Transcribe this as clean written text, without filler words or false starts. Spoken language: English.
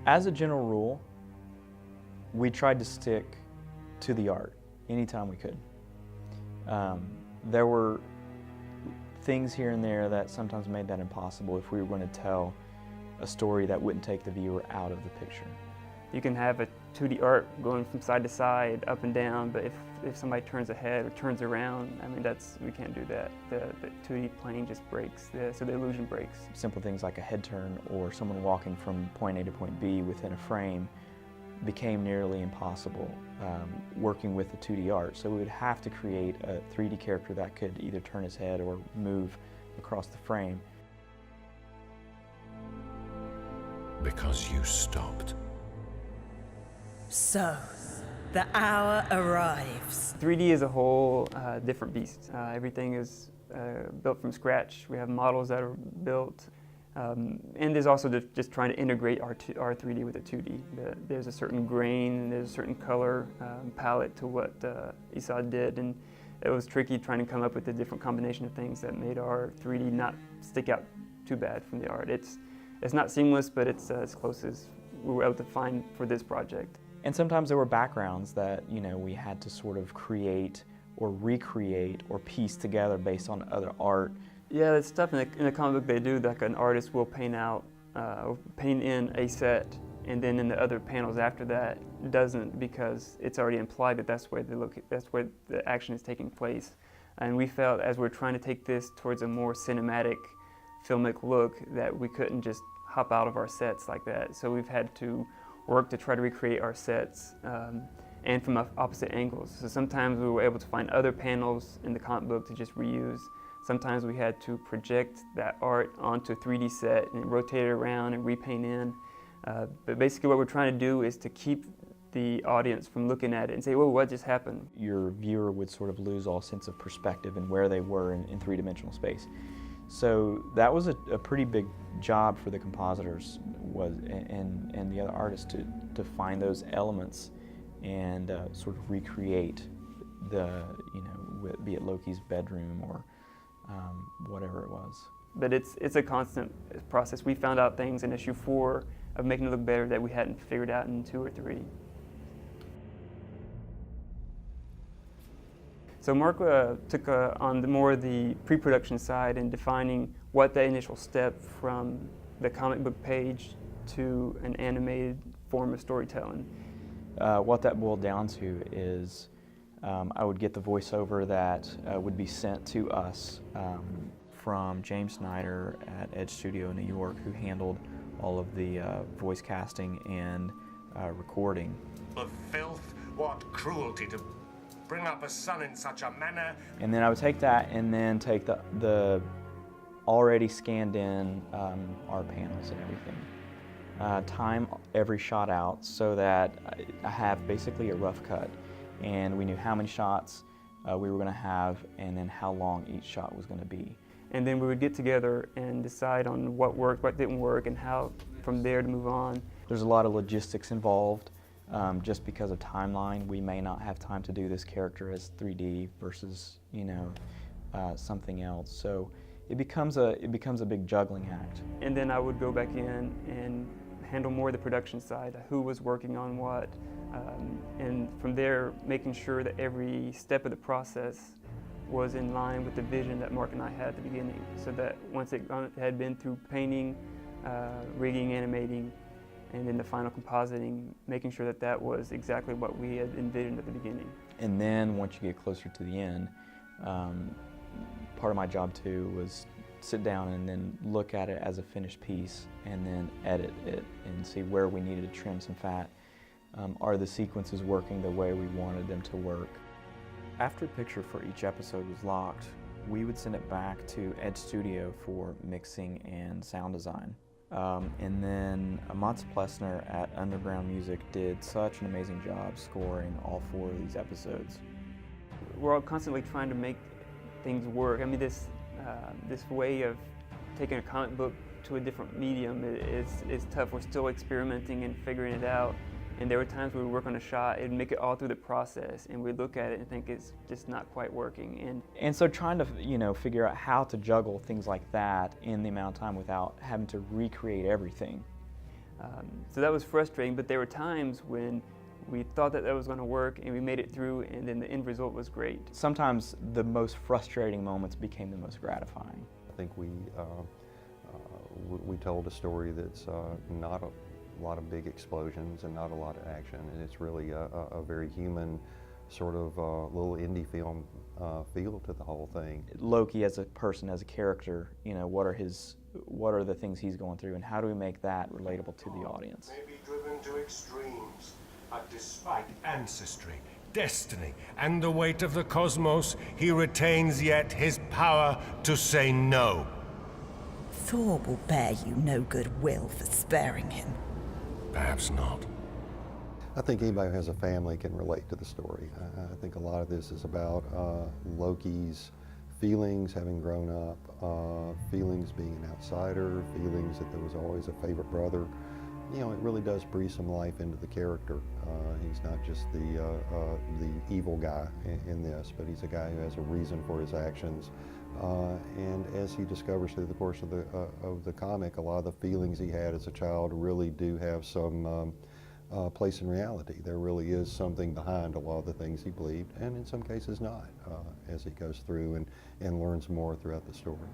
As a general rule, we tried to stick to the art anytime we could. There were things here and there that sometimes made that impossible if we were going to tell a story that wouldn't take the viewer out of the picture. You can have a 2D art going from side to side, up and down, but if somebody turns ahead or turns around, I mean, we can't do that. The 2D plane just breaks, so the illusion breaks. Simple things like a head turn or someone walking from point A to point B within a frame became nearly impossible working with the 2D art. So we would have to create a 3D character that could either turn his head or move across the frame. Because you stopped. So, the hour arrives. 3D is a whole different beast. Everything is built from scratch. We have models that are built. And there's also just trying to integrate our 3D with the 2D. There's a certain grain, there's a certain color palette to what Esau did, and it was tricky trying to come up with a different combination of things that made our 3D not stick out too bad from the art. It's not seamless, but it's as close as we were able to find for this project. And sometimes there were backgrounds that, you know, we had to sort of create or recreate or piece together based on other art. Yeah, it's tough. In the comic book they do, like an artist will paint in a set, and then in the other panels after that doesn't, because it's already implied that that's where the action is taking place. And we felt, as we're trying to take this towards a more cinematic, filmic look, that we couldn't just hop out of our sets like that. So we've had to work to try to recreate our sets and from opposite angles. So sometimes we were able to find other panels in the comic book to just reuse. Sometimes we had to project that art onto a 3D set and rotate it around and repaint in. But basically what we're trying to do is to keep the audience from looking at it and say, whoa, what just happened? Your viewer would sort of lose all sense of perspective and where they were in three-dimensional space. So that was a pretty big job for the compositors and the other artists to find those elements and sort of recreate the, you know, be it Loki's bedroom or whatever it was. But it's a constant process. We found out things in issue 4 of making it look better that we hadn't figured out in 2 or 3. So Mark took on more the pre-production side and defining what the initial step from the comic book page to an animated form of storytelling. What that boiled down to is I would get the voiceover that would be sent to us from James Snyder at Edge Studio in New York, who handled all of the voice casting and recording. Of filth, what cruelty to bring up a son in such a manner. And then I would take that and then take the already scanned in art panels and everything. Time every shot out so that I have basically a rough cut, and we knew how many shots we were going to have and then how long each shot was going to be. And then we would get together and decide on what worked, what didn't work, and how from there to move on. There's a lot of logistics involved. Just because of timeline, we may not have time to do this character as 3D versus, you know, something else. So it becomes a big juggling act. And then I would go back in and handle more of the production side, who was working on what, and from there making sure that every step of the process was in line with the vision that Mark and I had at the beginning, so that once it had been through painting, rigging, animating, and then the final compositing, making sure that that was exactly what we had envisioned at the beginning. And then once you get closer to the end, part of my job too was sit down and then look at it as a finished piece and then edit it and see where we needed to trim some fat. Are the sequences working the way we wanted them to work? After a picture for each episode was locked, we would send it back to Edge Studio for mixing and sound design. And then Mats Plessner at Underground Music did such an amazing job scoring all 4 of these episodes. We're all constantly trying to make things work. I mean, this way of taking a comic book to a different medium is tough. We're still experimenting and figuring it out. And there were times where we work on a shot and make it all through the process, and we look at it and think it's just not quite working. And so trying to, you know, figure out how to juggle things like that in the amount of time without having to recreate everything. So that was frustrating, but there were times when we thought that was going to work and we made it through, and then the end result was great. Sometimes the most frustrating moments became the most gratifying. I think we told a story that's not a lot of big explosions and not a lot of action, and it's really a very human sort of little indie film feel to the whole thing. Loki as a person, as a character, you know, what are the things he's going through, and how do we make that relatable to the audience? May be driven to extremes, but despite ancestry, destiny, and the weight of the cosmos, he retains yet his power to say no. Thor will bear you no good will for sparing him. Perhaps not. I think anybody who has a family can relate to the story. I think a lot of this is about Loki's feelings having grown up, feelings being an outsider, feelings that there was always a favorite brother. You know, it really does breathe some life into the character. He's not just the evil guy in this, but he's a guy who has a reason for his actions. And as he discovers through the course of the comic, a lot of the feelings he had as a child really do have some place in reality. There really is something behind a lot of the things he believed, and in some cases not, as he goes through and learns more throughout the story.